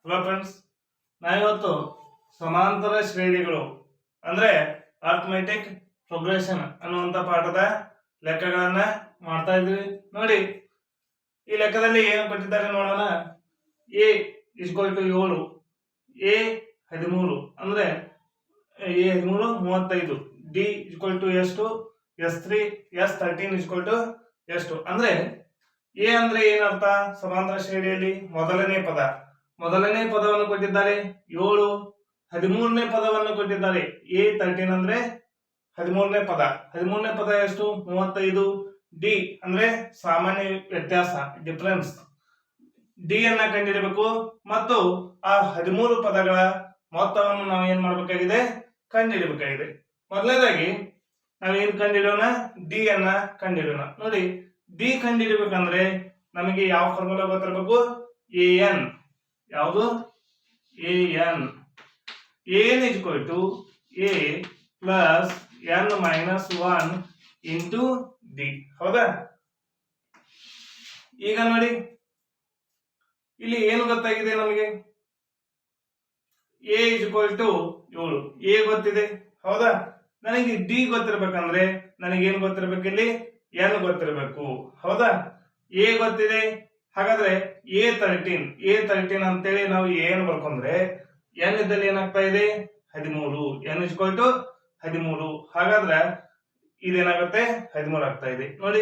Hello friends, ನಾವಿವತ್ತು ಸಮಾಂತರ ಶ್ರೇಣಿಗಳು ಅಂದ್ರೆ ಅರ್ಥಮೆಟಿಕ್ ಪ್ರೋಗ್ರೆಷನ್ ಅನ್ನುವಂಥ ಪಾಠದ ಲೆಕ್ಕಗಳನ್ನ ಮಾಡ್ತಾ ಇದ್ವಿ. ನೋಡಿ, ಈ ಲೆಕ್ಕದಲ್ಲಿ ಏನು ಕೊಟ್ಟಿದ್ದಾರೆ ನೋಡೋಣ. ಎ ಇಸ್ಕ್ವಲ್ ಟು 7, ಎ 13 ಅಂದ್ರೆ ಎ 13 35, ಡಿ ಇಸ್ಕ್ವಲ್ ಟು ಎಷ್ಟು, S3 S13 ಇಸ್ಕ್ವಲ್ ಟು ಎಷ್ಟು. ಅಂದ್ರೆ ಎ ಅಂದ್ರೆ ಏನರ್ಥ? ಸಮಾಂತರ ಶ್ರೇಣಿಯಲ್ಲಿ ಮೊದಲನೇ ಪದವನ್ನು ಕೊಟ್ಟಿದ್ದಾರೆ 7, 13ನೇ ಪದವನ್ನು ಕೊಟ್ಟಿದ್ದಾರೆ A13 ಅಂದ್ರೆ 13ನೇ ಪದ ಎಷ್ಟು? 35. ಡಿ ಅಂದ್ರೆ ಸಾಮಾನ್ಯ ವ್ಯತ್ಯಾಸ, ಡಿಫರೆನ್ಸ್. ಡಿ ಅನ್ನ ಕಂಡುಹಿಡಬೇಕು ಮತ್ತು ಆ 13 ಪದಗಳ ಮೊತ್ತವನ್ನು ನಾವು ಏನ್ ಮಾಡಬೇಕಾಗಿದೆ? ಕಂಡುಹಿಡಬೇಕಾಗಿದೆ. ಮೊದಲನೇದಾಗಿ ನಾವೇನ್ ಕಂಡುಹಿಡಿಯೋಣ? ಡಿ ಅನ್ನ ಕಂಡುಹಿಡಿಯೋಣ. ನೋಡಿ, ಡಿ ಕಂಡುಹಿಡಬೇಕಂದ್ರೆ ನಮಗೆ ಯಾವ ಫಾರ್ಮುಲಾ ಗೊತ್ತಿರಬೇಕು? ಎನ್. ಯಾವುದು? N. N is equal to a plus n minus 1 into d. ಹೌದಾ? ಈಗ ನೋಡಿ, ಇಲ್ಲಿ ಏನು ಗೊತ್ತಾಗಿದೆ ನಮಗೆ? ಎ ಇಸ್ಕ್ವಲ್ ಟು 7, ಎ ಗೊತ್ತಿದೆ. ಹೌದಾ? ನನಗೆ ಡಿ ಗೊತ್ತಿರ್ಬೇಕಂದ್ರೆ ನನಗೇನು ಗೊತ್ತಿರ್ಬೇಕು? ಇಲ್ಲಿ ಎನ್ ಗೊತ್ತಿರಬೇಕು. ಹೌದಾ? ಎ ಗೊತ್ತಿದೆ. ಹಾಗಾದ್ರೆ A13 ಅಂತೇಳಿ ನಾವು ಏನು ಬರ್ಕೊಂಡ್ರೆ ಎನ್ ಇದ್ದಲ್ಲಿ ಏನಾಗ್ತಾ ಇದೆ? 13. N is equal to 13. ಹಾಗಾದ್ರೆ ಇದೇನಾಗುತ್ತೆ? 13 ಆಗ್ತಾ ಇದೆ. ನೋಡಿ,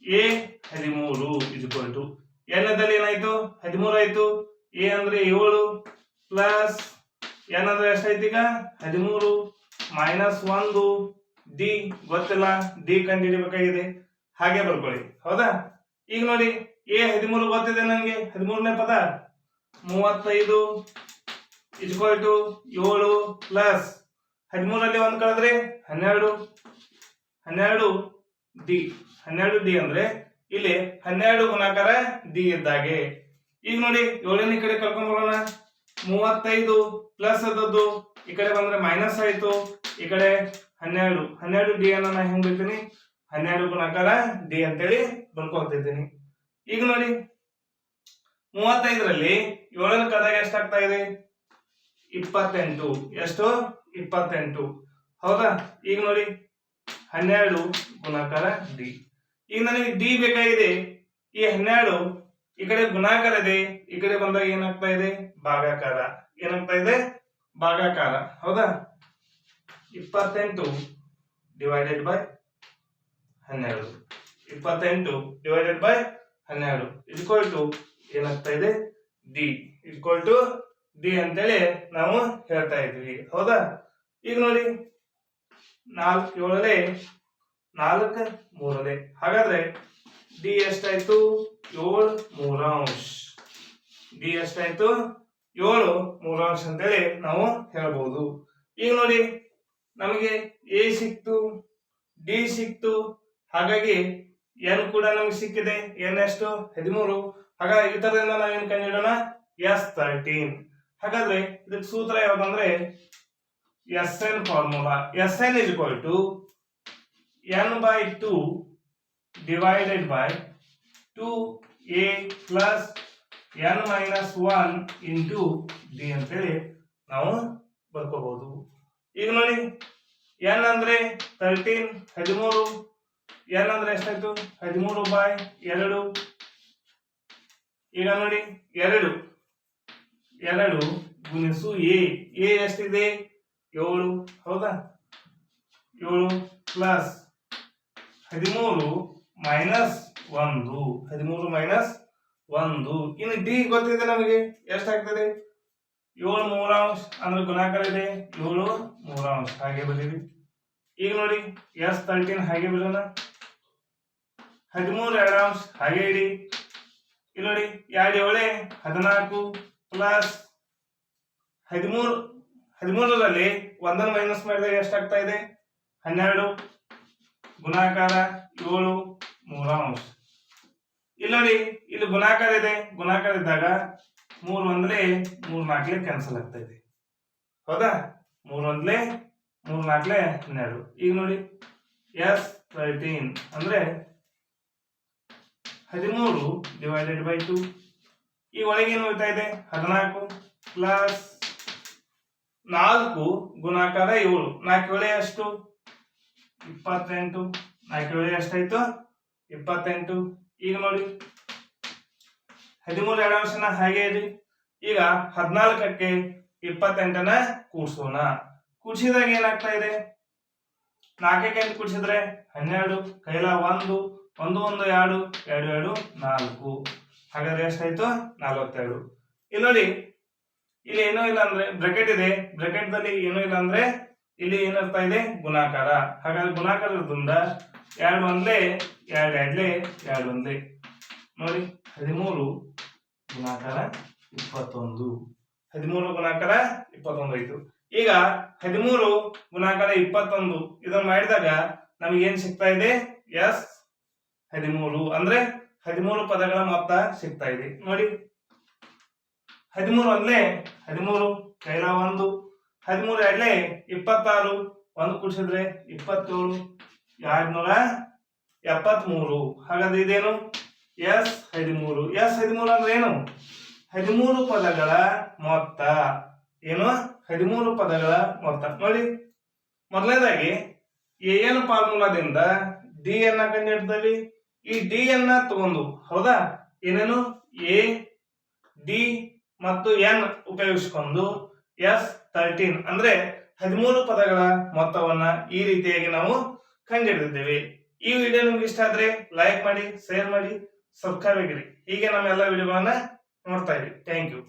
A13 ಇಸ್ಕ್ವಲ್ ಟು ಎನ್ ಇದ್ದಲ್ಲಿ ಏನಾಯ್ತು? 13 ಆಯ್ತು. ಎ ಅಂದ್ರೆ 7 ಪ್ಲಸ್ ಎನ್ ಅಂದ್ರೆ ಎಷ್ಟಾಯ್ತು ಈಗ? 13 ಮೈನಸ್ 1. ಡಿ ಗೊತ್ತಿಲ್ಲ, ಡಿ ಕಂಡುಹಿಡಿಬೇಕಾಗಿದೆ. ಹಾಗೆ ಬರ್ಕೊಳ್ಳಿ. ಹೌದಾ? ಈಗ ನೋಡಿ, A13 ಗೊತ್ತಿದೆ ನನಗೆ. 13ನೇ ಪದ 35 ಇಸ್ಕ್ವಲ್ ಟು 7 ಪ್ಲಸ್ 13ರಲ್ಲಿ 1 ಕಳೆದ್ರೆ 12 ಡಿ. 12 ಡಿ ಅಂದ್ರೆ ಇಲ್ಲಿ 12 ಗುಣಾಕಾರ ಡಿ ಇದ್ದಾಗೆ. ಈಗ ನೋಡಿ, 7ನೇ ಕಡೆ ಕರ್ಕೊಂಡ್ ಬರೋಣ. 35 ಪ್ಲಸ್ ಅದದ್ದು ಈ ಕಡೆ ಬಂದ್ರೆ ಮೈನಸ್ ಆಯ್ತು. ಈ ಕಡೆ 12 ಡಿ ಅನ್ನ ನಾನು ಹೆಂಗ್ ಬರೀತೀನಿ? 12 ಗುಣಾಕಾರ ಡಿ ಅಂತೇಳಿ ಬರ್ಕೊಳ್ತಿದ್ದೀನಿ. ಈಗ ನೋಡಿ, 35ರಲ್ಲಿ 7ನ ಕಳೆದಾಗ ಎಷ್ಟಾಗ್ತಾ ಇದೆ? 28. ಎಷ್ಟು? 28. ಹೌದಾ? ಈಗ ನೋಡಿ, 12 ಗುಣಾಕಾರ ಡಿ. ಈಗ ನನಗೆ ಡಿ ಬೇಕಾಗಿದೆ. ಈ 12 ಈ ಕಡೆ ಗುಣಾಕಾರ ಇದೆ, ಈ ಕಡೆ ಬಂದಾಗ ಏನಾಗ್ತಾ ಇದೆ? ಭಾಗಾಕಾರ. ಏನಾಗ್ತಾ ಇದೆ? ಭಾಗಾಕಾರ. ಹೌದಾ? 28 divided by 12. 28 divided by 12 is equal to ಏನಾಗ್ತಾ ಇದೆ? ಡಿ. ಇಸ್ಕ್ವಲ್ ಟು ಡಿ ಅಂತೇಳಿ ನಾವು ಹೇಳ್ತಾ ಇದ್ವಿ. ಹೌದಾ? ಈಗ ನೋಡಿ, 4 7 4 3. ಹಾಗಾದ್ರೆ ಡಿ ಎಷ್ಟಾಯ್ತು? 7 3/4. ಡಿ ಎಷ್ಟಾಯ್ತು? 7 3/4 ಅಂತೇಳಿ ನಾವು ಹೇಳ್ಬಹುದು. ಈಗ ನೋಡಿ, ನಮಗೆ ಎ ಸಿಕ್ತು, ಡಿ ಸಿಕ್ತು. ಹಾಗಾಗಿ ಎನ್ ಕೂಡ ನಮಗೆ ಸಿಕ್ಕಿದೆ. ಎನ್ ಎಷ್ಟು? 13. ಹಾಗಾಗಿ ಈ ತರದಿಂದ ನಾವೇನು ಕಂಡುಹಿಡೋಣ? S13. ಹಾಗಾದ್ರೆ ಇದಕ್ಕೆ ಸೂತ್ರ ಯಾವ್ದಂದ್ರೆ SN formula. SN is equal to n/2 divided by 2a plus n minus 1 into d ಅಂತೇಳಿ ನಾವು ಬರ್ಕೋಬಹುದು. ಈಗ ನೋಡಿ, n ಅಂದ್ರೆ 13, 13. n ಅಂದ್ರೆ ಎಷ್ಟಾಯ್ತು? 13/2. ಈಗ ನೋಡಿ, 2 ಗುಣಿಸು ಎ. ಎ ಎಷ್ಟಿದೆ? 7. ಹೌದಾ? 7 ಪ್ಲಸ್ 13 ಮೈನಸ್ 1. 13 ಮೈನಸ್ 1. ಇನ್ನು ಡಿ ಗೊತ್ತಿದೆ ನಮಗೆ. ಎಷ್ಟಾಗ್ತದೆ? 7 3/4 ಅಂದ್ರೆ ಗುಣಾಕಾರ ಇದೆ. 7 3/4 ಹಾಗೆ ಬರೀರಿ. ಈಗ ನೋಡಿ, S13 ಹಾಗೆ ಬರೋಣ. 13 2/2 ಹಾಗೆ ಇಡಿ. ಇಲ್ಲಿ ನೋಡಿ, 2 7 14 ಪ್ಲಸ್ 13ರಲ್ಲಿ 1 ಮೈನಸ್ ಮಾಡಿದಾಗ ಎಷ್ಟಾಗ್ತಾ ಇದೆ? 12 ಗುಣಾಕಾರ 7 3/4. ಇಲ್ಲಿ ನೋಡಿ, ಇಲ್ಲಿ ಗುಣಾಕಾರ ಇದೆ. ಗುಣಾಕಾರ ಇದ್ದಾಗ 3 1 3 4 ಕ್ಯಾನ್ಸಲ್ ಆಗ್ತಾ ಇದೆ. ಹೌದಾ? 3 1 3 4 12. ಈಗ ನೋಡಿ, S13 ಅಂದ್ರೆ 13 ಡಿವೈಡೆಡ್ ಬೈ 2 ಈ ಒಳಗೆ ಏನು ಉಳಿತಾ ಇದೆ 14 ಪ್ಲಸ್ 4 ಗುಣಾಕಾರ 7 4 7 ಎಷ್ಟು 28 4 7 ಎಷ್ಟಾಯ್ತು 28. ಈಗ ನೋಡಿ 13 ಎರಡು ಅಂಶನ ಹಾಗೆ ಇದೆ. ಈಗ 14ಕ್ಕೆ 28ನ ಕೂಡ್ಸೋಣ. ಕೂಡಿಸಿದಾಗ ಏನಾಗ್ತಾ ಇದೆ 4ಕ್ಕೆ ಅಂತ ಕೂಡಿಸಿದ್ರೆ 12 ಕೈಲ 1 1 1 2 2 2 4 ಹಾಗಾದ್ರೆ ಎಷ್ಟಾಯ್ತು 42. ಇಲ್ಲಿ ನೋಡಿ ಇಲ್ಲಿ ಏನೂ ಇಲ್ಲ ಅಂದ್ರೆ ಬ್ರಾಕೆಟ್ ಇದೆ, ಬ್ರಾಕೆಟ್ ದಲ್ಲಿ ಏನೂ ಇಲ್ಲ ಅಂದ್ರೆ ಇಲ್ಲಿ ಏನರ್ಥ ಇದೆ ಗುಣಾಕಾರ. ಹಾಗಾದ್ರೆ ಗುಣಾಕಾರದಿಂದ 2 ಒಂದ್ಲೆ 2 ಎರಡ್ಲೆ 2 ಒಂದ್ಲೆ ನೋಡಿ 13 ಗುಣಾಕಾರ 21 13 ಗುಣಾಕಾರ 21 ಆಯ್ತು. ಈಗ 13 ಗುಣಾಕಾರ 21 ಇದನ್ನ ಮಾಡಿದಾಗ ನಮಗೆ ಏನ್ ಸಿಗ್ತಾ ಇದೆ ಎಸ್ 13 ಅಂದ್ರೆ 13 ಪದಗಳ ಮೊತ್ತ ಸಿಗ್ತಾ ಇದೆ ನೋಡಿ. 13 ಒಂದ್ಲೆ 13 ಕೈಲ 1 13 ಎರಡ್ಲೆ 26 1 ಕೂಡಿಸಿದ್ರೆ 27 273. ಹಾಗಾದ್ರೆ ಇದೇನು ಎಸ್ 13. ಎಸ್ 13 ಅಂದ್ರೆ ಏನು 13 ಪದಗಳ ಮೊತ್ತ. ಏನು 13 ಪದಗಳ ಮೊತ್ತ ನೋಡಿ. ಮೊದಲನೇದಾಗಿ ಎನ್ ಫಾರ್ಮುಲಾದಿಂದ ಡಿ ಅನ್ನ ಕಂಡುಹಿಡಿದ್ವಿ. ಈ ಡಿ ಅನ್ನ ತಗೊಂಡು ಹೌದಾ ಏನೇನು ಎ ಡಿ ಮತ್ತು ಎನ್ ಉಪಯೋಗಿಸಿಕೊಂಡು S13 ಅಂದ್ರೆ 13 ಪದಗಳ ಮೊತ್ತವನ್ನ ಈ ರೀತಿಯಾಗಿ ನಾವು ಕಂಡುಹಿಡಿದಿದ್ದೇವೆ. ಈ ವಿಡಿಯೋ ನಿಮ್ಗೆ ಇಷ್ಟ ಆದ್ರೆ ಲೈಕ್ ಮಾಡಿ, ಶೇರ್ ಮಾಡಿ, ಸಬ್ಸ್ಕ್ರೈಬ್ ಆಗಿರಿ. ಹೀಗೆ ನಮ್ಮ ಎಲ್ಲ ವಿಡಿಯೋಗಳನ್ನ ನೋಡ್ತಾ ಇರಿ. Thank you.